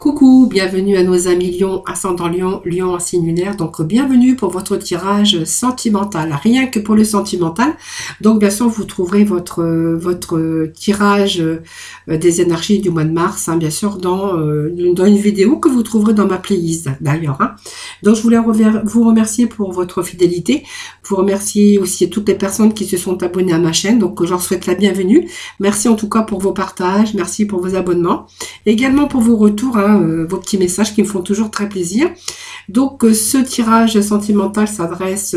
Coucou, bienvenue à nos amis Lion, ascendant Lion, Lion en signe lunaire. Donc bienvenue pour votre tirage sentimental, rien que pour le sentimental. Donc bien sûr vous trouverez votre tirage des énergies du mois de mars, hein, bien sûr dans une vidéo que vous trouverez dans ma playlist d'ailleurs. Hein. Donc je voulais vous remercier pour votre fidélité, vous remercier aussi toutes les personnes qui se sont abonnées à ma chaîne. Donc j'en souhaite la bienvenue. Merci en tout cas pour vos partages, merci pour vos abonnements, également pour vos retours. Hein, vos petits messages qui me font toujours très plaisir. Donc ce tirage sentimental s'adresse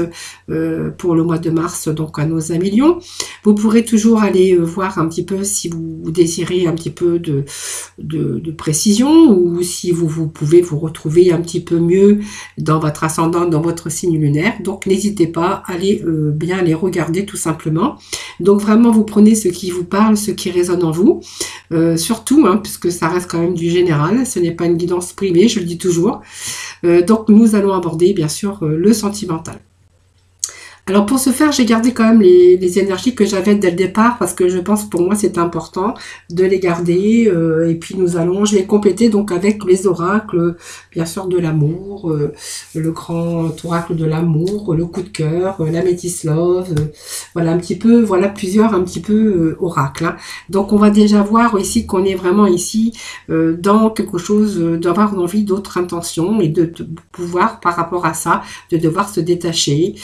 pour le mois de mars donc à nos amis Lions. Vous pourrez toujours aller voir un petit peu si vous désirez un petit peu de précision, ou si vous pouvez vous retrouver un petit peu mieux dans votre ascendant, dans votre signe lunaire. Donc n'hésitez pas à aller bien les regarder tout simplement. Donc vraiment vous prenez ce qui vous parle, ce qui résonne en vous, surtout hein, puisque ça reste quand même du général, ce n'est pas une guidance privée, je le dis toujours. Donc nous allons aborder bien sûr le sentimental. Alors pour ce faire, j'ai gardé quand même les énergies que j'avais dès le départ, parce que je pense que pour moi c'est important de les garder. Et puis je vais compléter donc avec les oracles, bien sûr de l'amour, le grand oracle de l'amour, le coup de cœur, la métis love, voilà un petit peu, voilà plusieurs un petit peu oracles. Hein. Donc on va déjà voir ici qu'on est vraiment ici dans quelque chose, d'avoir envie d'autres intentions et de pouvoir par rapport à ça, de devoir se détacher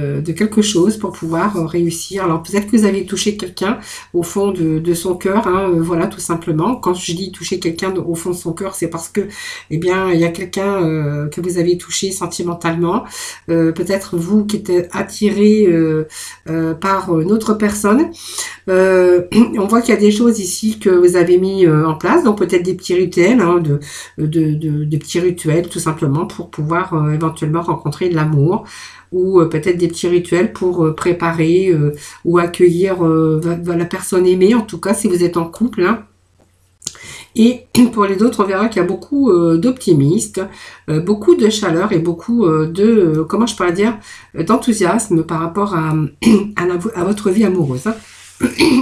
de quelque chose pour pouvoir réussir. Alors peut-être que vous avez touché quelqu'un au fond de son cœur, hein, voilà tout simplement. Quand je dis toucher quelqu'un au fond de son cœur, c'est parce que eh bien il y a quelqu'un que vous avez touché sentimentalement, peut-être vous qui êtes attiré par une autre personne. On voit qu'il y a des choses ici que vous avez mis en place, donc peut-être des petits rituels, hein, des petits rituels tout simplement pour pouvoir éventuellement rencontrer de l'amour, ou peut-être des petits rituels pour préparer ou accueillir la personne aimée, en tout cas si vous êtes en couple. Hein. Et pour les autres, on verra qu'il y a beaucoup d'optimistes, beaucoup de chaleur et beaucoup comment je pourrais dire, d'enthousiasme par rapport à votre vie amoureuse. Hein.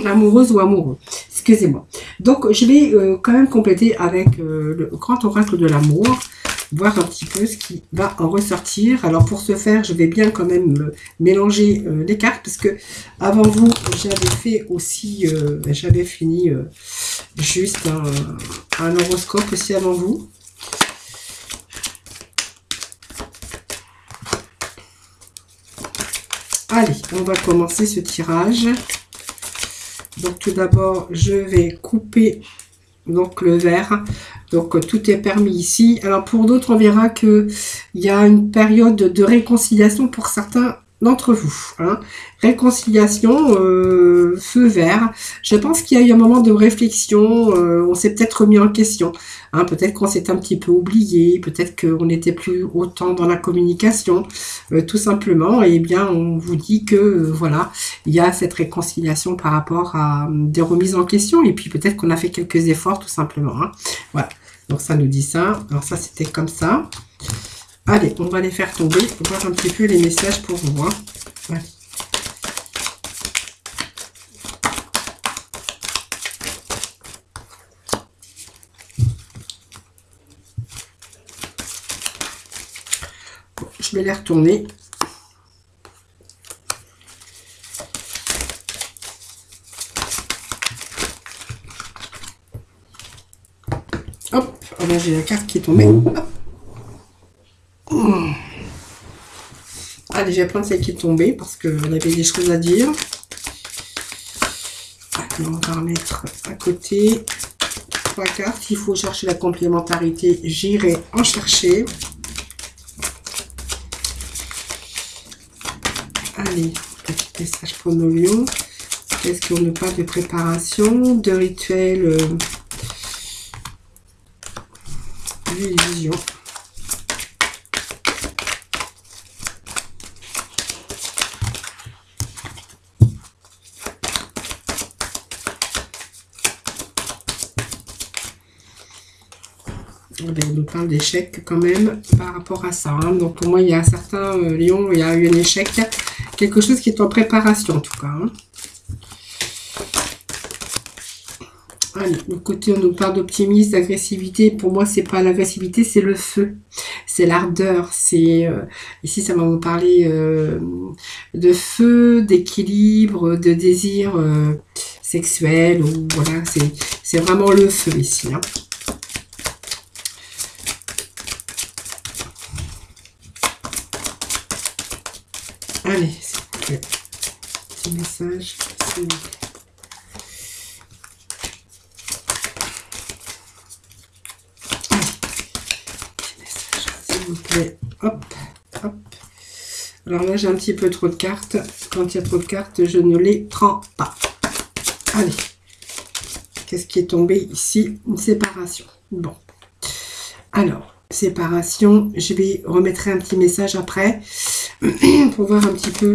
Amoureuse ou amoureux, excusez-moi. Donc je vais quand même compléter avec le grand oracle de l'amour, voir un petit peu ce qui va en ressortir. Alors pour ce faire, je vais bien quand même mélanger les cartes, parce que avant vous, j'avais fait aussi, j'avais fini juste un horoscope aussi avant vous. Allez, on va commencer ce tirage. Donc tout d'abord, je vais couper donc le vert. Donc tout est permis ici. Alors pour d'autres, on verra que il y a une période de réconciliation pour certains d'entre vous. Hein. Réconciliation, feu vert. Je pense qu'il y a eu un moment de réflexion. On s'est peut-être remis en question. Hein. Peut-être qu'on s'est un petit peu oublié. Peut-être qu'on n'était plus autant dans la communication. Tout simplement. Et bien, on vous dit que voilà, il y a cette réconciliation par rapport à des remises en question. Et puis peut-être qu'on a fait quelques efforts tout simplement. Hein. Voilà. Donc ça nous dit ça. Alors ça, c'était comme ça. Allez, on va les faire tomber pour voir un petit peu les messages pour vous. Hein. Allez. Bon, je vais les retourner. Hop, oh là j'ai la carte qui est tombée. Hop. Allez, j'ai plein de celles qui est tombée parce qu'elle avait des choses à dire. Allez, on va remettre à côté 3 cartes. Il faut chercher la complémentarité. J'irai en chercher. Allez, petit message pour nos lions. Qu'est-ce qu'on n'a pas de préparation, de rituel, vision. On nous parle d'échec quand même par rapport à ça. Hein. Donc pour moi, il y a certains lions, il y a eu un échec. Quelque chose qui est en préparation en tout cas. Hein. Allez, le côté, on nous parle d'optimisme, d'agressivité. Pour moi, c'est pas l'agressivité, c'est le feu. C'est l'ardeur. C'est ici, ça va nous parler de feu, d'équilibre, de désir sexuel. Ou voilà, c'est vraiment le feu ici. Hein. Allez, s'il vous plaît. Petit message, s'il vous plaît. S'il vous plaît. Hop, hop. Alors là, j'ai un petit peu trop de cartes. Quand il y a trop de cartes, je ne les prends pas. Allez. Qu'est-ce qui est tombé ici? Une séparation. Bon. Alors, séparation. Je vais remettre un petit message après pour voir un petit peu.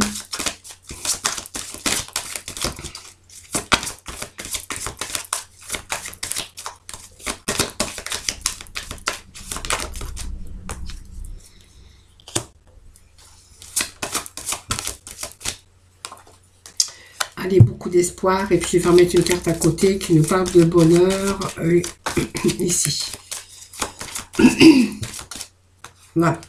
Allez, beaucoup d'espoir. Et puis, je vais remettre une carte à côté qui nous parle de bonheur ici. Voilà.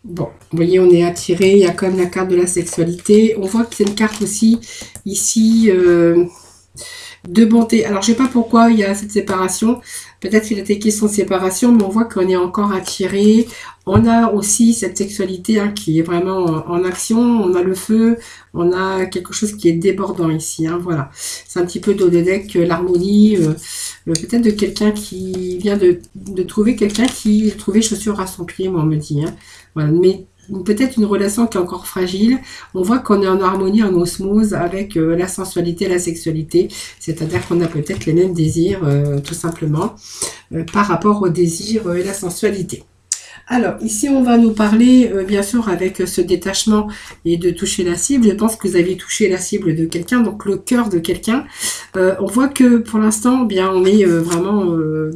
Bon, vous voyez, on est attiré. Il y a quand même la carte de la sexualité. On voit que c'est une carte aussi, ici, de bonté. Alors, je ne sais pas pourquoi il y a cette séparation. Peut-être qu'il a été question de séparation, mais on voit qu'on est encore attiré. On a aussi cette sexualité hein, qui est vraiment en action. On a le feu, on a quelque chose qui est débordant ici. Hein, voilà, c'est un petit peu d'Odedek, l'harmonie. Peut-être de quelqu'un qui vient de trouver quelqu'un qui trouvait chaussures à son pied, moi on me dit. Hein, voilà, mais peut-être une relation qui est encore fragile. On voit qu'on est en harmonie, en osmose avec la sensualité et la sexualité. C'est-à-dire qu'on a peut-être les mêmes désirs, tout simplement, par rapport au désir et la sensualité. Alors, ici, on va nous parler, bien sûr, avec ce détachement et de toucher la cible. Je pense que vous avez touché la cible de quelqu'un, donc le cœur de quelqu'un. On voit que, pour l'instant, bien, on est vraiment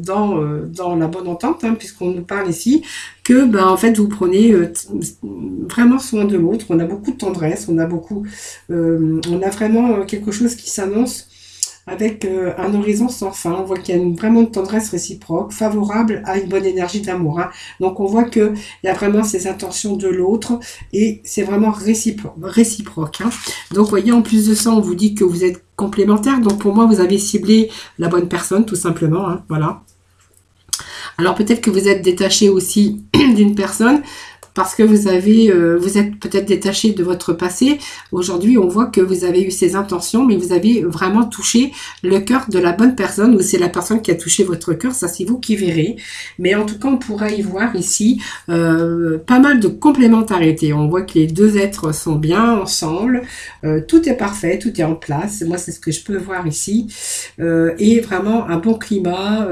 dans la bonne entente, hein, puisqu'on nous parle ici que, ben, en fait, vous prenez vraiment soin de l'autre. On a beaucoup de tendresse, on a vraiment quelque chose qui s'annonce avec un horizon sans fin. On voit qu'il y a vraiment une tendresse réciproque, favorable à une bonne énergie d'amour. Hein. Donc on voit qu'il y a vraiment ces intentions de l'autre et c'est vraiment réciproque. Hein. Donc vous voyez, en plus de ça, on vous dit que vous êtes complémentaires. Donc pour moi, vous avez ciblé la bonne personne, tout simplement. Hein. Voilà. Alors peut-être que vous êtes détaché aussi d'une personne, parce que vous êtes peut-être détaché de votre passé. Aujourd'hui, on voit que vous avez eu ces intentions, mais vous avez vraiment touché le cœur de la bonne personne, ou c'est la personne qui a touché votre cœur, ça c'est vous qui verrez. Mais en tout cas, on pourra y voir ici pas mal de complémentarité. On voit que les deux êtres sont bien ensemble, tout est parfait, tout est en place. Moi, c'est ce que je peux voir ici. Et vraiment un bon climat,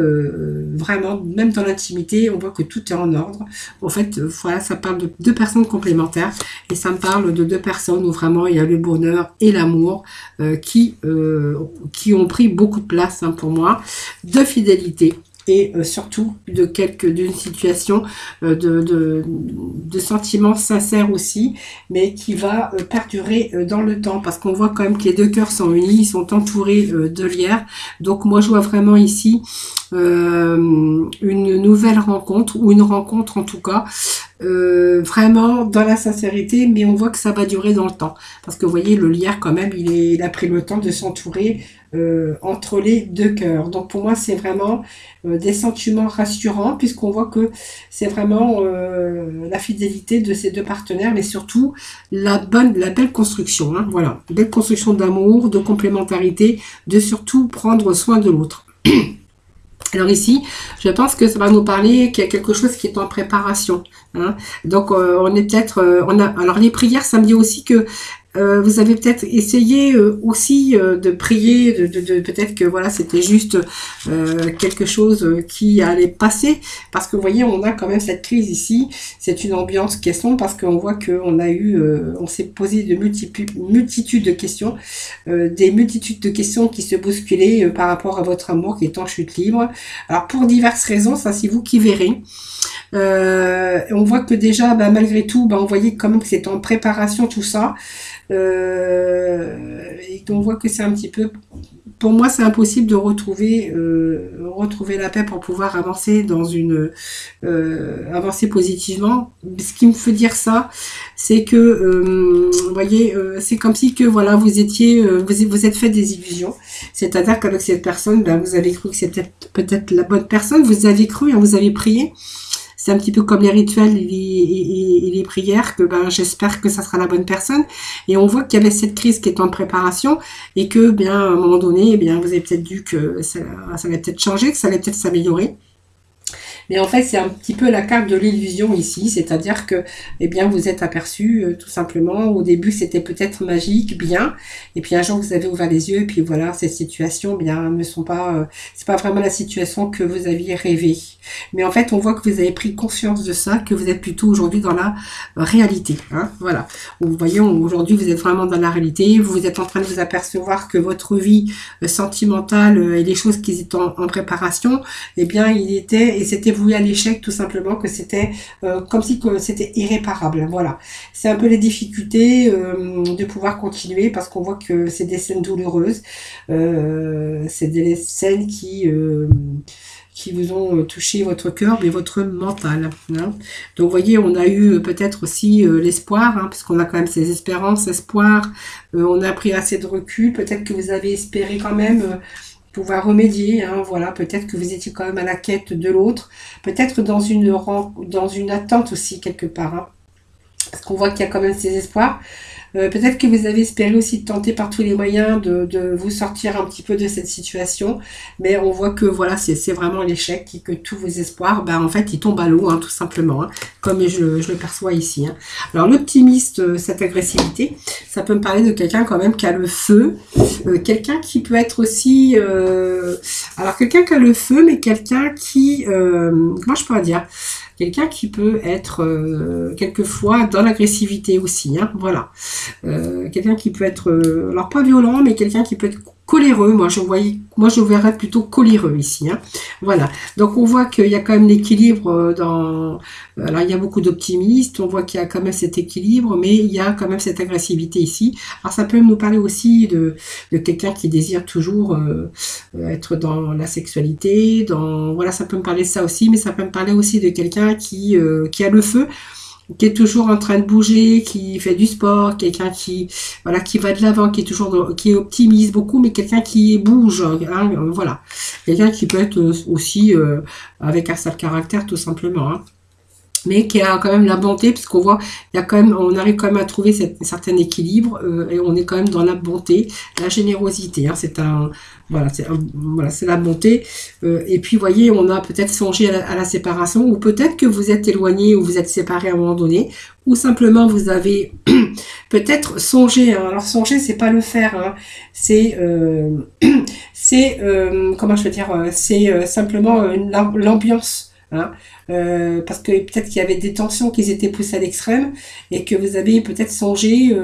vraiment, même dans l'intimité, on voit que tout est en ordre. En fait, voilà, ça parle de deux personnes complémentaires et ça me parle de deux personnes où vraiment il y a le bonheur et l'amour qui ont pris beaucoup de place hein, pour moi, de fidélité et surtout d'une situation de sentiments sincères aussi, mais qui va perdurer dans le temps, parce qu'on voit quand même que les deux cœurs sont unis, ils sont entourés de lierre. Donc moi je vois vraiment ici une nouvelle rencontre, ou une rencontre en tout cas, vraiment dans la sincérité, mais on voit que ça va durer dans le temps, parce que vous voyez le lierre quand même, il a pris le temps de s'entourer entre les deux cœurs. Donc pour moi c'est vraiment des sentiments rassurants, puisqu'on voit que c'est vraiment la fidélité de ces deux partenaires, mais surtout la belle construction, hein, voilà, belle construction d'amour, de complémentarité, de surtout prendre soin de l'autre. Alors ici, je pense que ça va nous parler qu'il y a quelque chose qui est en préparation. Hein. Donc on est peut-être, alors les prières, ça me dit aussi que vous avez peut-être essayé aussi de prier, peut-être que voilà, c'était juste quelque chose qui allait passer, parce que vous voyez, on a quand même cette crise ici, c'est une ambiance qui est sombre, parce qu'on voit qu'on a eu, on s'est posé de multitudes de questions, des multitudes de questions qui se bousculaient par rapport à votre amour qui est en chute libre. Alors pour diverses raisons, ça c'est vous qui verrez. On voit que déjà, bah, malgré tout, bah, on voyait quand même que c'est en préparation tout ça. Et on voit que c'est un petit peu, pour moi, c'est impossible de retrouver la paix pour pouvoir avancer avancer positivement. Ce qui me fait dire ça, c'est que, vous voyez, c'est comme si que voilà, vous êtes fait des illusions. C'est-à-dire qu'avec cette personne, ben, vous avez cru que c'était peut-être la bonne personne. Vous avez cru, hein, vous avez prié. C'est un petit peu comme les rituels et les prières, que ben, j'espère que ça sera la bonne personne. Et on voit qu'il y avait cette crise qui est en préparation et que, bien, à un moment donné, eh bien, vous avez peut-être dû que ça allait peut-être changer, que ça allait peut-être s'améliorer. Mais en fait, c'est un petit peu la carte de l'illusion ici, c'est-à-dire que, eh bien, vous êtes aperçu, tout simplement. Au début, c'était peut-être magique, bien, et puis un jour, vous avez ouvert les yeux, et puis voilà, ces situations, bien, ne sont pas, c'est pas vraiment la situation que vous aviez rêvé. Mais en fait, on voit que vous avez pris conscience de ça, que vous êtes plutôt aujourd'hui dans la réalité, hein, voilà. Vous voyez, aujourd'hui, vous êtes vraiment dans la réalité, vous êtes en train de vous apercevoir que votre vie sentimentale et les choses qui étaient en préparation, eh bien, il était, et c'était voué à l'échec, tout simplement, que c'était comme si que c'était irréparable. Voilà. C'est un peu les difficultés de pouvoir continuer, parce qu'on voit que c'est des scènes douloureuses. C'est des scènes qui vous ont touché votre cœur, mais votre mental. Hein. Donc, vous voyez, on a eu peut-être aussi l'espoir, hein, parce qu'on a quand même ces espérances, espoirs. On a pris assez de recul. Peut-être que vous avez espéré quand même pouvoir remédier, hein, voilà, peut-être que vous étiez quand même à la quête de l'autre, peut-être dans une attente aussi quelque part, hein, parce qu'on voit qu'il y a quand même ces espoirs. Peut-être que vous avez espéré aussi tenter par tous les moyens de vous sortir un petit peu de cette situation, mais on voit que voilà, c'est vraiment l'échec et que tous vos espoirs, ben, en fait, ils tombent à l'eau, hein, tout simplement, hein, comme je le perçois ici. Hein. Alors l'optimiste, cette agressivité, ça peut me parler de quelqu'un quand même qui a le feu, quelqu'un qui peut être aussi, alors quelqu'un qui a le feu, mais quelqu'un qui, comment je pourrais dire, quelqu'un qui peut être quelquefois dans l'agressivité aussi, hein, voilà. Quelqu'un qui peut être, alors pas violent, mais quelqu'un qui peut être coléreux. Moi, je verrais plutôt coléreux ici. Hein. Voilà. Donc, on voit qu'il y a quand même l'équilibre dans... Alors, il y a beaucoup d'optimistes. On voit qu'il y a quand même cet équilibre, mais il y a quand même cette agressivité ici. Alors, ça peut nous parler aussi de quelqu'un qui désire toujours être dans la sexualité. Voilà, ça peut me parler de ça aussi, mais ça peut me parler aussi de quelqu'un qui a le feu, qui est toujours en train de bouger, qui fait du sport, quelqu'un qui voilà, qui va de l'avant, qui est toujours qui optimise beaucoup, mais quelqu'un qui bouge, hein, voilà, quelqu'un qui peut être aussi avec un sale caractère tout simplement, hein, mais qui a quand même la bonté, puisqu'on voit, il y a quand même, on arrive quand même à trouver un certain équilibre, et on est quand même dans la bonté, la générosité, hein, voilà, c'est la bonté, et puis, vous voyez, on a peut-être songé à la séparation, ou peut-être que vous êtes éloigné, ou vous êtes séparé à un moment donné, ou simplement vous avez peut-être songé, hein, alors songer, c'est pas le faire, hein, c'est, comment je veux dire, c'est simplement l'ambiance, hein, parce que peut-être qu'il y avait des tensions qui étaient poussées à l'extrême et que vous avez peut-être songé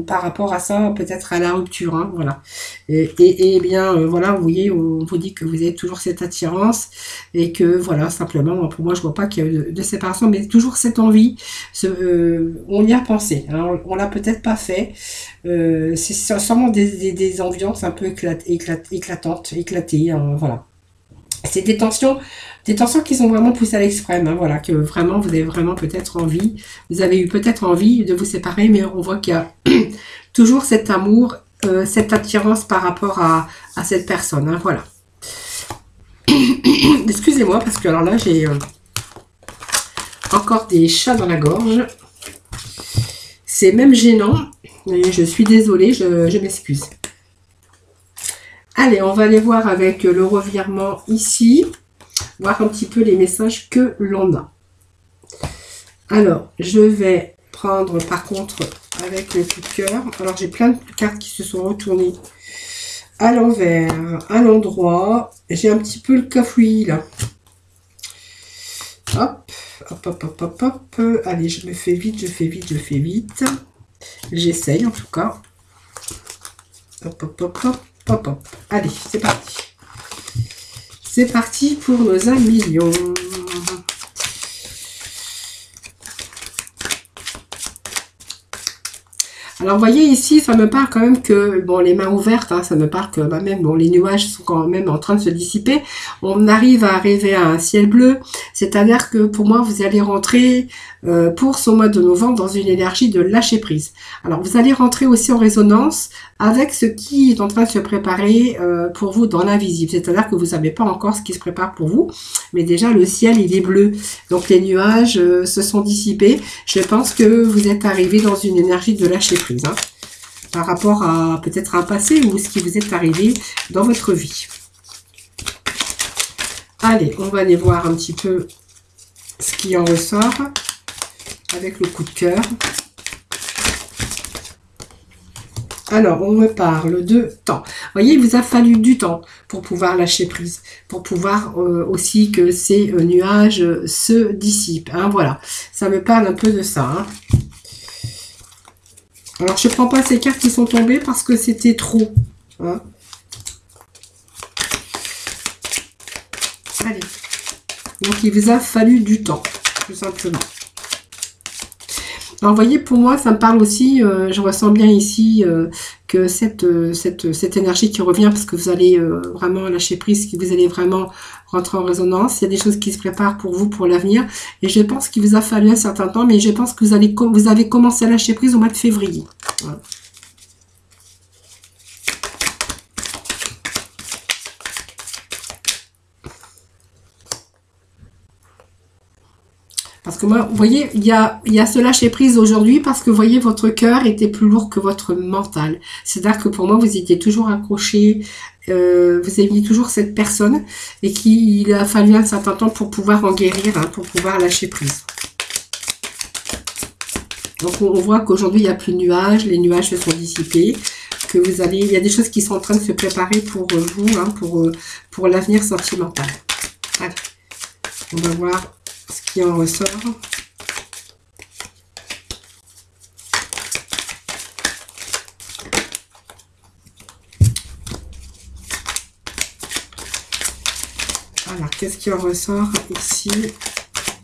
par rapport à ça, peut-être à la rupture, hein, voilà. Et bien, voilà, vous voyez, on vous dit que vous avez toujours cette attirance et que, voilà, simplement, pour moi, je vois pas qu'il y a eu de séparation, mais toujours cette envie, on y a pensé, hein, on l'a peut-être pas fait, c'est sûrement des ambiances un peu éclatantes, éclatées, hein, voilà. C'est des tensions qui sont vraiment poussées à l'extrême, hein, voilà, que vraiment, vous avez vraiment peut-être envie, vous avez eu peut-être envie de vous séparer, mais on voit qu'il y a toujours cet amour, cette attirance par rapport à cette personne, hein, voilà. Excusez-moi, parce que alors là, j'ai encore des chats dans la gorge. C'est même gênant, et je suis désolée, je m'excuse. Allez, on va aller voir avec le revirement ici, voir un petit peu les messages que l'on a. Alors, je vais prendre par contre avec le coup de cœur. Alors, j'ai plein de cartes qui se sont retournées à l'envers, à l'endroit. J'ai un petit peu le cafouillis là. Hop, hop, hop, hop, hop, hop. Allez, je me fais vite, je fais vite, je fais vite. J'essaye en tout cas. Hop, hop, hop, hop. Hop, hop. Allez, c'est parti. C'est parti pour nos 1 million. Alors, vous voyez ici, ça me parle quand même que, bon, les mains ouvertes, hein, ça me parle que bah, même, bon, les nuages sont quand même en train de se dissiper. On arrive à arriver à un ciel bleu, c'est-à-dire que pour moi, vous allez rentrer pour ce mois de novembre dans une énergie de lâcher prise. Alors, vous allez rentrer aussi en résonance avec ce qui est en train de se préparer pour vous dans l'invisible. C'est-à-dire que vous savez pas encore ce qui se prépare pour vous, mais déjà le ciel, il est bleu. Donc, les nuages se sont dissipés. Je pense que vous êtes arrivé dans une énergie de lâcher prise, hein, par rapport à peut-être un passé ou ce qui vous est arrivé dans votre vie. Allez, on va aller voir un petit peu ce qui en ressort avec le coup de cœur. Alors, on me parle de temps. Vous voyez, il vous a fallu du temps pour pouvoir lâcher prise, pour pouvoir aussi que ces nuages se dissipent. Hein, voilà, ça me parle un peu de ça. Hein. Alors, je ne prends pas ces cartes qui sont tombées parce que c'était trop. Hein. Allez. Donc, il vous a fallu du temps, tout simplement. Alors, vous voyez, pour moi, ça me parle aussi, je ressens bien ici que cette énergie qui revient, parce que vous allez vraiment lâcher prise, que vous allez vraiment rentrer en résonance. Il y a des choses qui se préparent pour vous, pour l'avenir. Et je pense qu'il vous a fallu un certain temps, mais je pense que vous avez commencé à lâcher prise au mois de février. Voilà. Parce que moi, vous voyez, il y a ce lâcher prise aujourd'hui parce que vous voyez, votre cœur était plus lourd que votre mental. C'est-à-dire que pour moi, vous étiez toujours accroché, vous aimiez toujours cette personne et qu'il a fallu un certain temps pour pouvoir en guérir, hein, pour pouvoir lâcher prise. Donc, on voit qu'aujourd'hui, il n'y a plus de nuages, les nuages se sont dissipés, que vous allez, il y a des choses qui sont en train de se préparer pour vous, hein, pour l'avenir sentimental. Allez, on va voir ce qui en ressort. Alors, qu'est-ce qui en ressort ici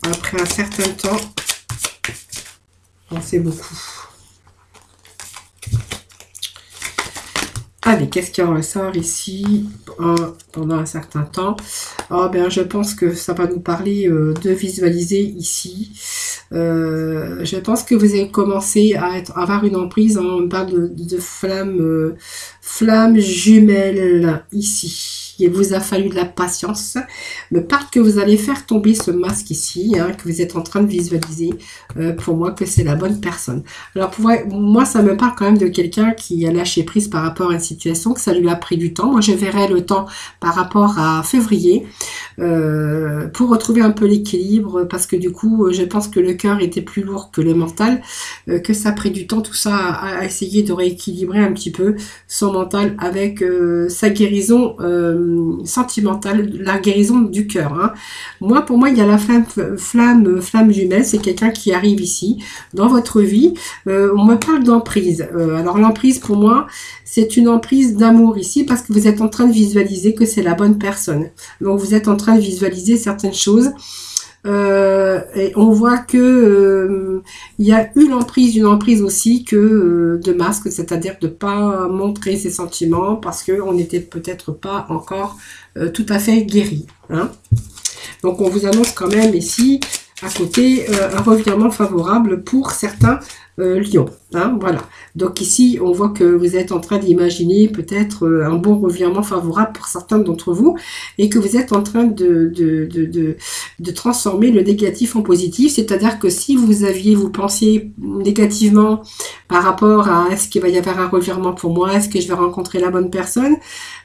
après un certain temps? On sait beaucoup. Allez, qu'est-ce qui en ressort ici pendant un certain temps? Oh, ben, je pense que ça va nous parler de visualiser ici. Je pense que vous avez commencé à avoir une emprise. Hein, on parle de flammes jumelles ici. Il vous a fallu de la patience. Me parle que vous allez faire tomber ce masque ici, hein, que vous êtes en train de visualiser. Pour moi, que c'est la bonne personne. Alors, pour moi, ça me parle quand même de quelqu'un qui a lâché prise par rapport à une situation, que ça lui a pris du temps. Moi, je verrai le temps par rapport à février pour retrouver un peu l'équilibre, parce que du coup, je pense que le cœur était plus lourd que le mental, que ça a pris du temps, tout ça, à essayer de rééquilibrer un petit peu son mental avec sa guérison sentimentale, la guérison du cœur. Hein. Moi, pour moi, il y a la flamme jumelle, c'est quelqu'un qui arrive ici, dans votre vie. On me parle d'emprise. Alors, l'emprise, pour moi, c'est une emprise d'amour ici, parce que vous êtes en train de visualiser que c'est la bonne personne. Donc, vous êtes en train de visualiser certaines choses. Et on voit que il y a une emprise aussi que de masque, c'est-à-dire de pas montrer ses sentiments parce que on n'était peut-être pas encore tout à fait guéri. Hein. Donc on vous annonce quand même ici à côté un revirement favorable pour certains lions. Hein, voilà. Donc ici, on voit que vous êtes en train d'imaginer peut-être un bon revirement favorable pour certains d'entre vous et que vous êtes en train de transformer le négatif en positif. C'est-à-dire que si vous pensiez négativement par rapport à est-ce qu'il va y avoir un revirement pour moi, est-ce que je vais rencontrer la bonne personne,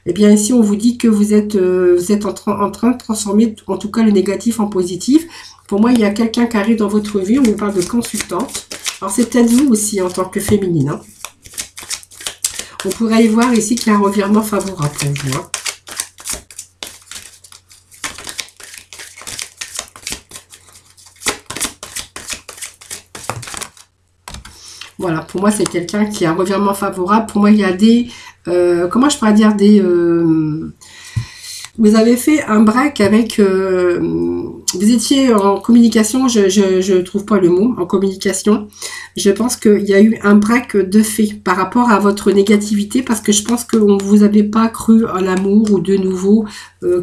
eh bien ici, on vous dit que vous êtes en train de transformer en tout cas le négatif en positif. Pour moi, il y a quelqu'un qui arrive dans votre vie, on vous parle de consultante. Alors, c'est peut-être vous aussi en tant que féminine. Hein. On pourrait y voir ici qu'il y a un revirement favorable pour vous. Hein. Voilà, pour moi, c'est quelqu'un qui a un revirement favorable. Pour moi, il y a des... comment je pourrais dire des... vous avez fait un break avec... vous étiez en communication, je trouve pas le mot, en communication. Je pense qu'il y a eu un break de fait par rapport à votre négativité, parce que je pense que vous n'avez pas cru à l'amour ou de nouveau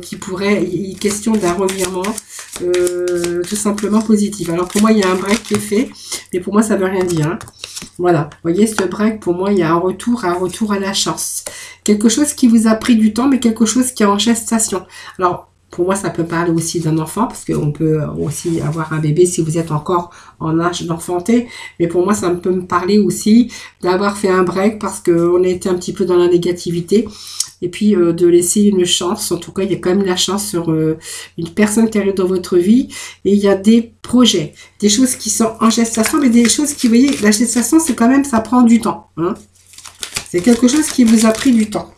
qui pourrait, il est question d'un revirement tout simplement positif. Alors pour moi, il y a un break qui est fait, mais pour moi, ça veut rien dire. Hein. Voilà, vous voyez, ce break, pour moi, il y a un retour à la chance. Quelque chose qui vous a pris du temps, mais quelque chose qui est en gestation. Alors, pour moi, ça peut parler aussi d'un enfant, parce qu'on peut aussi avoir un bébé si vous êtes encore en âge d'enfanter. Mais pour moi, ça peut me parler aussi d'avoir fait un break parce qu'on a été un petit peu dans la négativité. Et puis, de laisser une chance. En tout cas, il y a quand même la chance sur une personne qui arrive dans votre vie. Et il y a des projets, des choses qui sont en gestation, mais des choses qui, vous voyez, la gestation, c'est quand même, ça prend du temps. Hein. C'est quelque chose qui vous a pris du temps.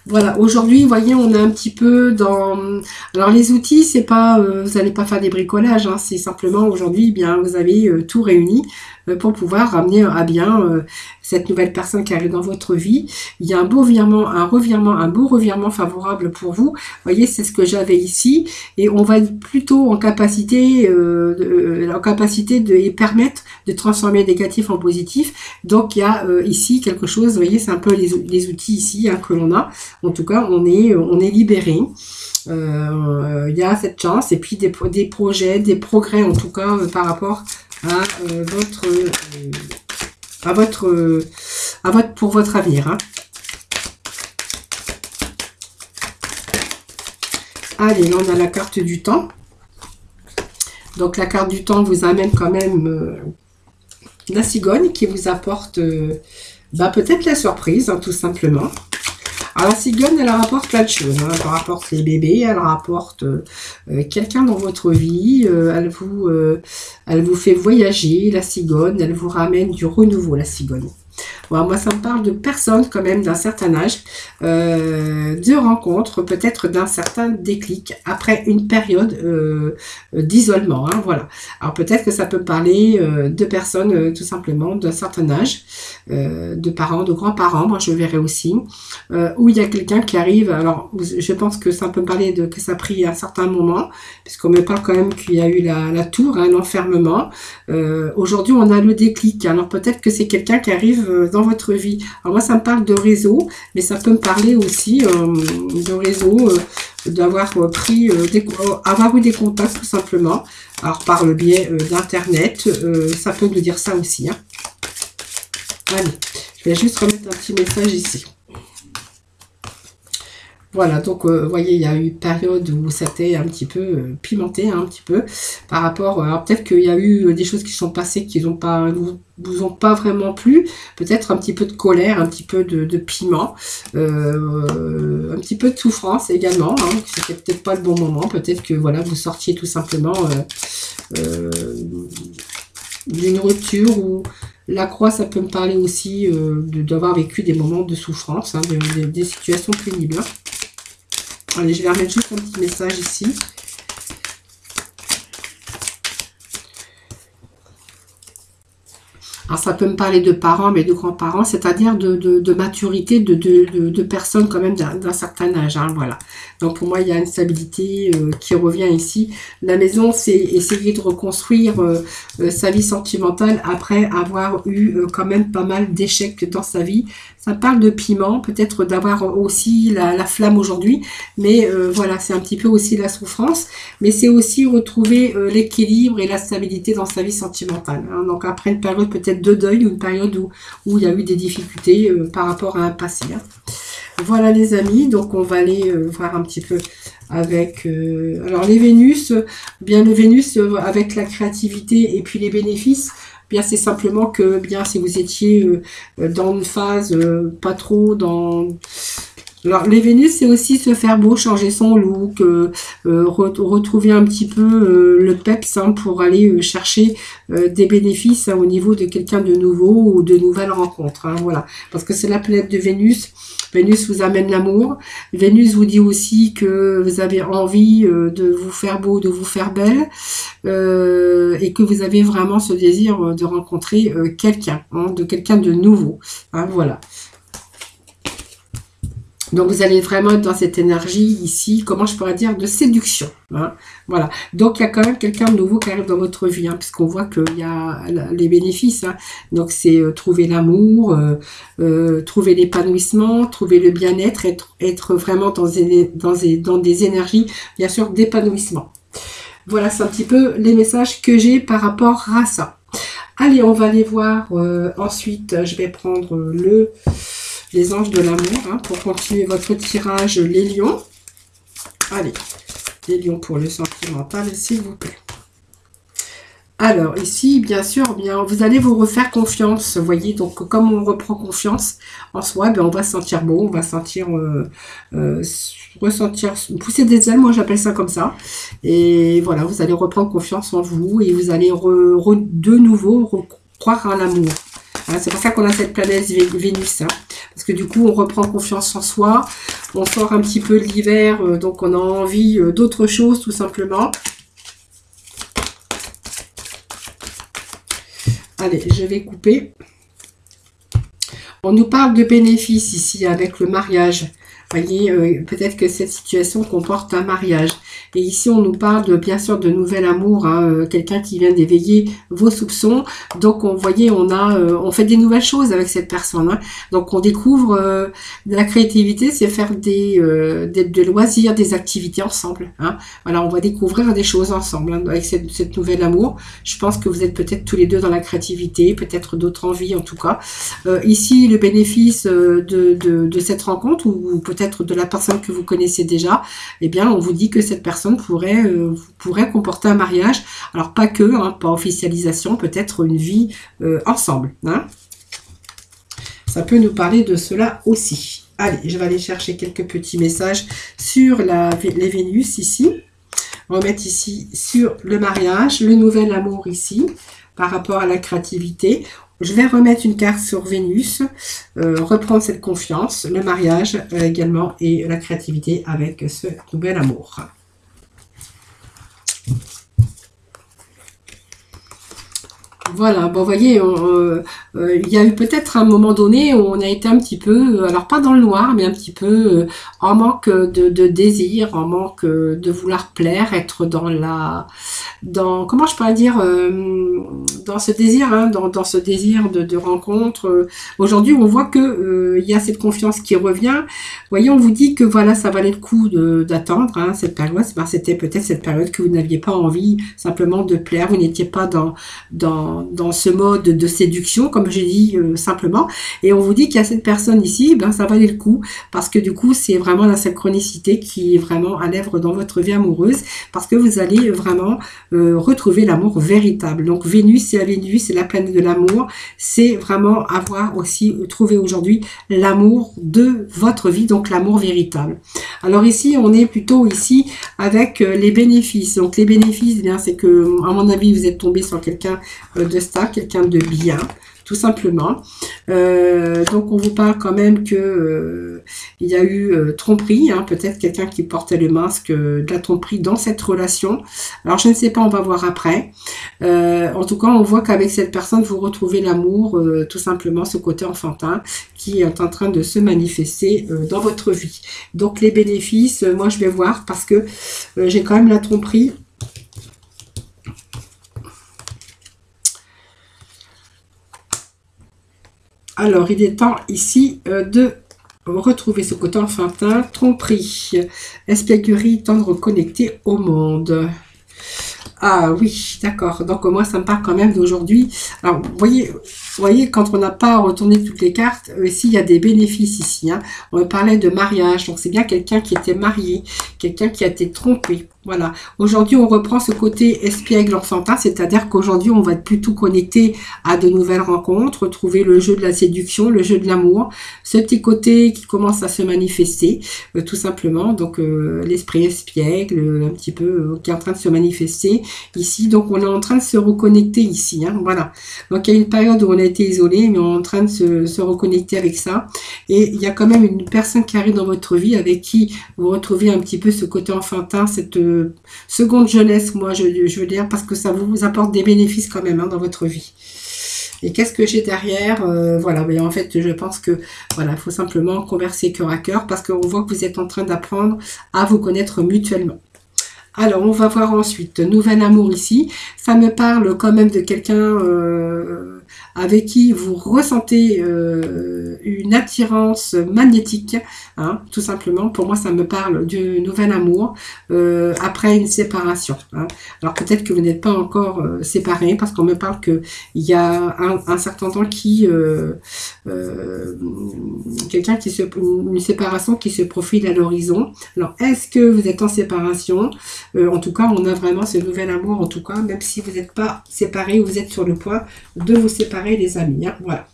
Voilà, aujourd'hui, vous voyez, on est un petit peu dans... Alors, les outils, c'est pas... vous n'allez pas faire des bricolages, hein, c'est simplement, aujourd'hui, bien, vous avez tout réuni pour pouvoir ramener à bien cette nouvelle personne qui arrive dans votre vie. Il y a un beau virement, un beau revirement favorable pour vous. Vous voyez, c'est ce que j'avais ici. Et on va être plutôt en capacité, de permettre de transformer le négatif en positif. Donc, il y a ici quelque chose, vous voyez, c'est un peu les outils ici hein, que l'on a. En tout cas, on est libéré. Il y a cette chance et puis des projets, des progrès en tout cas par rapport à pour votre avenir. Hein. Allez, là on a la carte du temps. Donc la carte du temps vous amène quand même la cigogne qui vous apporte peut-être la surprise, hein, tout simplement. Alors, la cigogne, elle rapporte plein de choses. Hein. Elle rapporte les bébés, elle rapporte quelqu'un dans votre vie, elle vous fait voyager, la cigogne, elle vous ramène du renouveau, la cigogne. Voilà, moi, ça me parle de personnes quand même d'un certain âge, de rencontres, peut-être d'un certain déclic après une période d'isolement. Hein, voilà. Alors peut-être que ça peut parler de personnes tout simplement d'un certain âge, de parents, de grands-parents, moi je verrai aussi, où il y a quelqu'un qui arrive. Alors je pense que ça peut me parler de que ça a pris un certain moment, puisqu'on me parle quand même qu'il y a eu la tour, hein, l'enfermement. Aujourd'hui on a le déclic. Alors peut-être que c'est quelqu'un qui arrive dans votre vie. Alors moi ça me parle de réseau, mais ça peut me parler aussi de réseau, d'avoir pris avoir eu des contacts tout simplement. Alors par le biais d'internet, ça peut nous dire ça aussi. Hein. Allez, je vais juste remettre un petit message ici. Voilà, donc vous voyez, il y a eu une période où c'était un petit peu pimenté, hein, un petit peu, par rapport, alors peut-être qu'il y a eu des choses qui sont passées qui vous ont pas vraiment plu, peut-être un petit peu de colère, un petit peu de piment, un petit peu de souffrance également, hein, c'était peut-être pas le bon moment, peut-être que voilà, vous sortiez tout simplement d'une rupture ou la croix, ça peut me parler aussi d'avoir vécu des moments de souffrance, hein, des situations pénibles. Allez, je vais remettre juste un petit message ici. Alors, ça peut me parler de parents, mais de grands-parents, c'est-à-dire de maturité de personnes quand même d'un certain âge. Hein, voilà. Donc, pour moi, il y a une stabilité qui revient ici. La maison, c'est essayer de reconstruire sa vie sentimentale après avoir eu quand même pas mal d'échecs dans sa vie. Ça parle de piment, peut-être d'avoir aussi la flamme aujourd'hui, mais voilà, c'est un petit peu aussi la souffrance, mais c'est aussi retrouver l'équilibre et la stabilité dans sa vie sentimentale. Hein. Donc après une période peut-être de deuil, ou une période où il y a eu des difficultés par rapport à un passé. Hein. Voilà les amis, donc on va aller voir un petit peu avec... alors les Vénus, bien le Vénus avec la créativité et puis les bénéfices, bien c'est simplement que bien si vous étiez dans une phase pas trop dans... Alors les Vénus c'est aussi se faire beau, changer son look, retrouver un petit peu le peps hein, pour aller chercher des bénéfices hein, au niveau de quelqu'un de nouveau ou de nouvelles rencontres. Hein, voilà, parce que c'est la planète de Vénus. Vénus vous amène l'amour. Vénus vous dit aussi que vous avez envie de vous faire beau, de vous faire belle, et que vous avez vraiment ce désir de rencontrer quelqu'un, hein, de quelqu'un de nouveau. Hein, voilà. Donc, vous allez vraiment être dans cette énergie ici, comment je pourrais dire, de séduction. Hein, voilà. Donc, il y a quand même quelqu'un de nouveau qui arrive dans votre vie, hein, puisqu'on voit qu'il y a les bénéfices. Hein. Donc, c'est trouver l'amour, trouver l'épanouissement, trouver le bien-être, être vraiment dans des énergies, bien sûr, d'épanouissement. Voilà, c'est un petit peu les messages que j'ai par rapport à ça. Allez, on va aller voir ensuite, je vais prendre les anges de l'amour, hein, pour continuer votre tirage, les lions. Allez, les lions pour le sentimental, s'il vous plaît. Alors, ici, bien sûr, bien, vous allez vous refaire confiance, vous voyez. Donc, comme on reprend confiance en soi, ben, on va se sentir beau, on va sentir, ressentir, pousser des ailes, moi j'appelle ça comme ça. Et voilà, vous allez reprendre confiance en vous et vous allez de nouveau croire en l'amour. Hein, c'est pour ça qu'on a cette planète Vénus, hein, parce que du coup, on reprend confiance en soi, on sort un petit peu de l'hiver, donc on a envie d'autre chose, tout simplement. Allez, je vais couper. On nous parle de bénéfices ici avec le mariage. Vous voyez, peut-être que cette situation comporte un mariage. Et ici, on nous parle de, bien sûr, de nouvel amour, hein, quelqu'un qui vient d'éveiller vos soupçons. Donc, on voyez, on fait des nouvelles choses avec cette personne. Hein. Donc, on découvre de la créativité, c'est faire des loisirs, des activités ensemble. Hein. Voilà, on va découvrir des choses ensemble, hein, avec cette nouvel amour. Je pense que vous êtes peut-être tous les deux dans la créativité, peut-être d'autres envies en tout cas. Ici, le bénéfice de cette rencontre, ou peut-être de la personne que vous connaissez déjà, eh bien, on vous dit que cette personne pourrait comporter un mariage. Alors, pas que, hein, pas officialisation, peut-être une vie ensemble. Hein. Ça peut nous parler de cela aussi. Allez, je vais aller chercher quelques petits messages sur les Vénus ici. On va mettre ici sur le mariage, le nouvel amour ici, par rapport à la créativité. Je vais remettre une carte sur Vénus, reprendre cette confiance, le mariage également et la créativité avec ce nouvel amour. Voilà, bon, vous voyez, il y a eu peut-être un moment donné où on a été un petit peu, alors pas dans le noir, mais un petit peu en manque de désir, en manque de vouloir plaire, être comment je pourrais dire, dans ce désir, hein, dans ce désir de rencontre. Aujourd'hui, on voit que il y a cette confiance qui revient. Vous voyez, on vous dit que voilà, ça valait le coup d'attendre, hein, cette période. C'était peut-être cette période que vous n'aviez pas envie simplement de plaire, vous n'étiez pas dans ce mode de séduction, comme j'ai dit simplement, et on vous dit qu'il y a cette personne ici, ben ça valait le coup, parce que du coup c'est vraiment la synchronicité qui est vraiment à l'œuvre dans votre vie amoureuse, parce que vous allez vraiment retrouver l'amour véritable. Donc Vénus, c'est la Vénus, c'est la planète de l'amour, c'est vraiment avoir aussi trouvé aujourd'hui l'amour de votre vie, donc l'amour véritable. Alors ici, on est plutôt ici avec les bénéfices. Donc les bénéfices, eh bien c'est que, à mon avis, vous êtes tombé sur quelqu'un de stable, quelqu'un de bien, tout simplement. Donc on vous parle quand même que il y a eu tromperie, hein, peut-être quelqu'un qui portait le masque de la tromperie dans cette relation. Alors je ne sais pas, on va voir après. En tout cas, on voit qu'avec cette personne, vous retrouvez l'amour, tout simplement, ce côté enfantin qui est en train de se manifester dans votre vie. Donc les bénéfices, moi je vais voir parce que j'ai quand même la tromperie. Alors, il est temps ici de retrouver ce côté enfantin, tromperie, espièglerie, tendre connecté au monde. Ah oui, d'accord. Donc moi, ça me parle quand même d'aujourd'hui. Alors, vous voyez, quand on n'a pas retourné toutes les cartes, ici, il y a des bénéfices ici. Hein. On parlait de mariage. Donc, c'est bien quelqu'un qui était marié, quelqu'un qui a été trompé. Voilà. Aujourd'hui, on reprend ce côté espiègle enfantin, c'est-à-dire qu'aujourd'hui, on va être plutôt connecté à de nouvelles rencontres, retrouver le jeu de la séduction, le jeu de l'amour, ce petit côté qui commence à se manifester, tout simplement. Donc, l'esprit espiègle, un petit peu, qui est en train de se manifester ici. Donc, on est en train de se reconnecter ici. Hein, voilà. Donc, il y a une période où on a été isolé, mais on est en train de se reconnecter avec ça. Et il y a quand même une personne qui arrive dans votre vie avec qui vous retrouvez un petit peu ce côté enfantin, cette seconde jeunesse, moi je veux dire, parce que ça vous apporte des bénéfices quand même, hein, dans votre vie. Et qu'est-ce que j'ai derrière? Voilà, mais en fait, je pense que voilà, il faut simplement converser cœur à cœur parce qu'on voit que vous êtes en train d'apprendre à vous connaître mutuellement. Alors, on va voir ensuite, nouvel amour ici. Ça me parle quand même de quelqu'un avec qui vous ressentez une attirance magnétique, hein, tout simplement. Pour moi, ça me parle du nouvel amour après une séparation. Hein. Alors, peut-être que vous n'êtes pas encore séparés, parce qu'on me parle qu'il y a un certain temps quelqu'un une séparation qui se profile à l'horizon. Alors, est-ce que vous êtes en séparation? En tout cas, on a vraiment ce nouvel amour, en tout cas, même si vous n'êtes pas séparés ou vous êtes sur le point de vous séparer, les amis. Hein, voilà.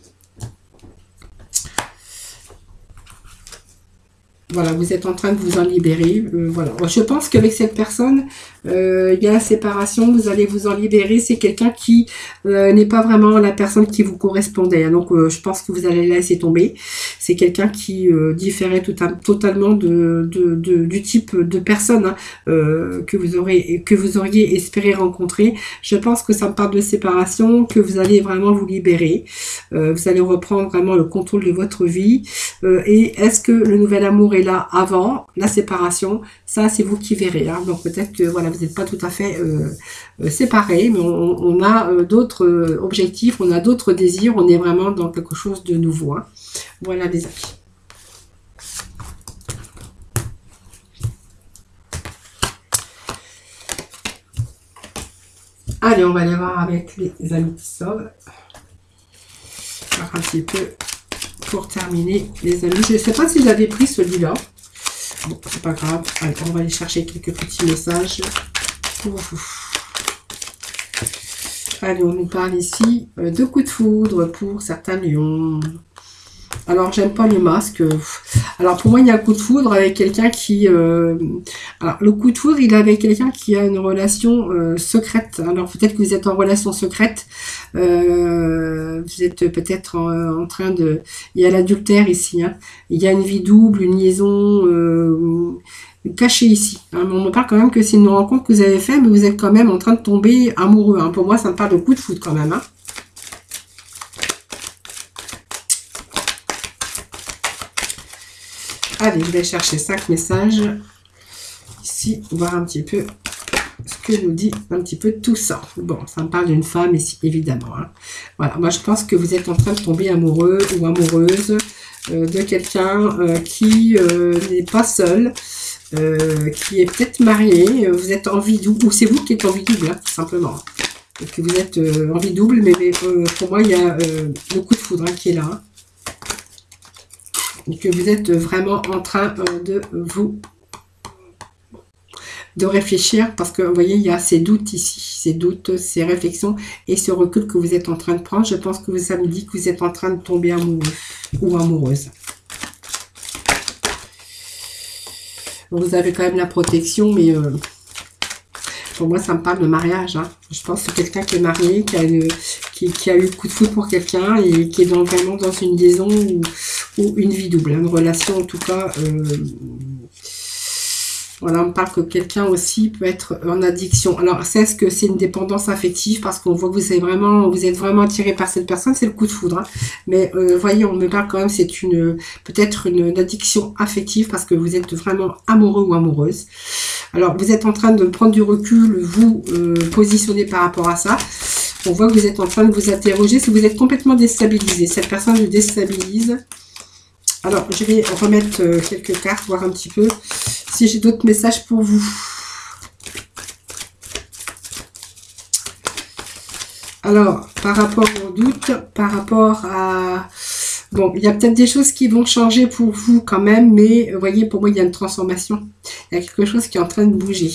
Voilà, vous êtes en train de vous en libérer. Voilà. Je pense qu'avec cette personne, il y a la séparation, vous allez vous en libérer. C'est quelqu'un qui n'est pas vraiment la personne qui vous correspondait. Hein. Donc, je pense que vous allez la laisser tomber. C'est quelqu'un qui différait totalement du type de personne hein, que vous auriez espéré rencontrer. Je pense que ça me parle de séparation, que vous allez vraiment vous libérer. Vous allez reprendre vraiment le contrôle de votre vie. Et est-ce que le nouvel amour est là avant la séparation? Ça, c'est vous qui verrez. Hein. Donc, peut-être que voilà, vous n'êtes pas tout à fait séparés, mais on a d'autres objectifs, on a d'autres désirs, on est vraiment dans quelque chose de nouveau. Hein. Voilà, les amis. Allez, on va aller voir avec les amis qui sauvent. Voir un petit peu pour terminer, les amis. Je ne sais pas si j'avais pris celui-là. Bon, c'est pas grave. Allez, on va aller chercher quelques petits messages pour vous. Allez, on nous parle ici de coups de foudre pour certains lions. Alors, j'aime pas le masque. Alors, pour moi, il y a un coup de foudre avec quelqu'un qui... Alors, le coup de foudre, il est avec quelqu'un qui a une relation secrète. Alors, peut-être que vous êtes en relation secrète. Vous êtes peut-être en train de... Il y a l'adultère ici. Hein. Il y a une vie double, une liaison cachée ici. Hein. On me parle quand même que c'est une rencontre que vous avez faite, mais vous êtes quand même en train de tomber amoureux. Hein. Pour moi, ça me parle de coup de foudre quand même. Hein. Allez, je vais chercher 5 messages. Ici, voir un petit peu ce que nous dit un petit peu tout ça. Bon, ça me parle d'une femme ici, évidemment. Hein. Voilà, moi je pense que vous êtes en train de tomber amoureux ou amoureuse de quelqu'un qui n'est pas seul, qui est peut-être marié. Vous êtes en vie double, ou c'est vous qui êtes en vie double, hein, tout simplement. Et que vous êtes en vie double, mais pour moi, il y a le coup de foudre hein, qui est là. Hein. Et que vous êtes vraiment en train de réfléchir parce que vous voyez il y a ces doutes ici, ces doutes, ces réflexions et ce recul que vous êtes en train de prendre. Je pense que ça me dit que vous êtes en train de tomber amoureux ou amoureuse. Vous avez quand même la protection, mais pour moi ça me parle de mariage. Hein. Je pense que c'est quelqu'un qui est marié, qui a eu le coup de foudre pour quelqu'un et qui est vraiment dans une liaison ou une vie double, hein, une relation en tout cas. Voilà, on me parle que quelqu'un aussi peut être en addiction. Alors, est-ce que c'est une dépendance affective parce qu'on voit que vous êtes vraiment attiré par cette personne, c'est le coup de foudre. Hein. Mais voyez, on me parle quand même, c'est peut-être une addiction affective parce que vous êtes vraiment amoureux ou amoureuse. Alors, vous êtes en train de prendre du recul, vous positionner par rapport à ça. On voit que vous êtes en train de vous interroger si vous êtes complètement déstabilisé. Cette personne vous déstabilise. Alors, je vais remettre quelques cartes, voir un petit peu si j'ai d'autres messages pour vous. Alors, par rapport au doute, par rapport à... Bon, il y a peut-être des choses qui vont changer pour vous quand même, mais vous voyez, pour moi, il y a une transformation. Il y a quelque chose qui est en train de bouger.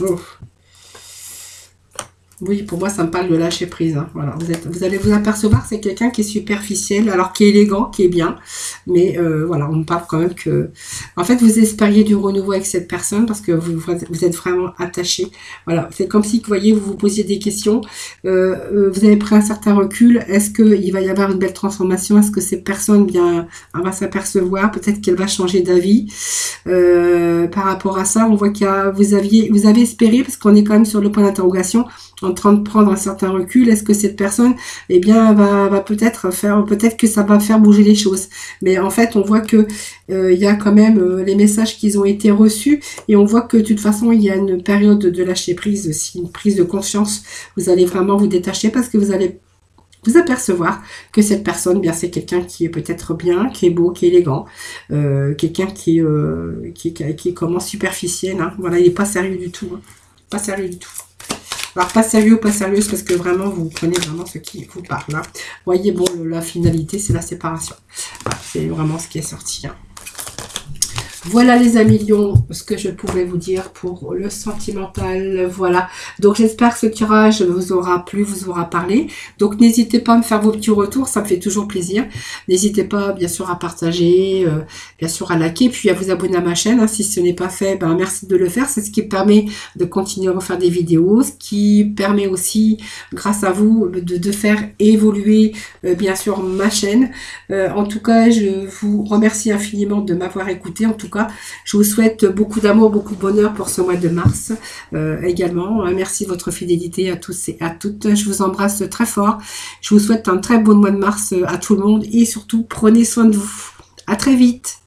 Oh. Oui, pour moi, ça me parle de lâcher prise. Hein. Voilà, vous allez vous apercevoir, c'est quelqu'un qui est superficiel, alors qui est élégant, qui est bien. Mais voilà, on me parle quand même que... En fait, vous espériez du renouveau avec cette personne parce que vous êtes vraiment attaché. Voilà, c'est comme si, vous voyez, vous vous posiez des questions. Vous avez pris un certain recul. Est-ce qu'il va y avoir une belle transformation? Est-ce que cette personne bien, elle va s'apercevoir? Peut-être qu'elle va changer d'avis. Par rapport à ça, on voit qu'il y a, vous avez espéré, parce qu'on est quand même sur le point d'interrogation, en train de prendre un certain recul. Est-ce que cette personne, eh bien, va peut-être faire, peut-être que ça va faire bouger les choses. Mais en fait, on voit que il y a quand même les messages qui ont été reçus, et on voit que de toute façon, il y a une période de lâcher prise, aussi une prise de conscience. Vous allez vraiment vous détacher parce que vous allez vous apercevoir que cette personne, bien, c'est quelqu'un qui est peut-être bien, qui est beau, qui est élégant, quelqu'un qui est comment superficiel. Hein. Voilà, il n'est pas sérieux du tout. Hein. Pas sérieux du tout. Alors, pas sérieux ou pas sérieuse, parce que vraiment, vous prenez vraiment ce qui vous parle. Là. Vous voyez, bon, la finalité, c'est la séparation. Voilà, c'est vraiment ce qui est sorti. Hein. Voilà les amis lions, ce que je pouvais vous dire pour le sentimental. Voilà, donc j'espère que ce tirage vous aura plu, vous aura parlé. Donc n'hésitez pas à me faire vos petits retours, ça me fait toujours plaisir. N'hésitez pas bien sûr à partager, bien sûr à liker, puis à vous abonner à ma chaîne. Hein, si ce n'est pas fait, ben, merci de le faire. C'est ce qui permet de continuer à refaire des vidéos, ce qui permet aussi, grâce à vous, de faire évoluer bien sûr ma chaîne. En tout cas, je vous remercie infiniment de m'avoir écouté. En tout cas, je vous souhaite beaucoup d'amour, beaucoup de bonheur pour ce mois de mars également. Merci de votre fidélité à tous et à toutes. Je vous embrasse très fort. Je vous souhaite un très bon mois de mars à tout le monde et surtout, prenez soin de vous. À très vite.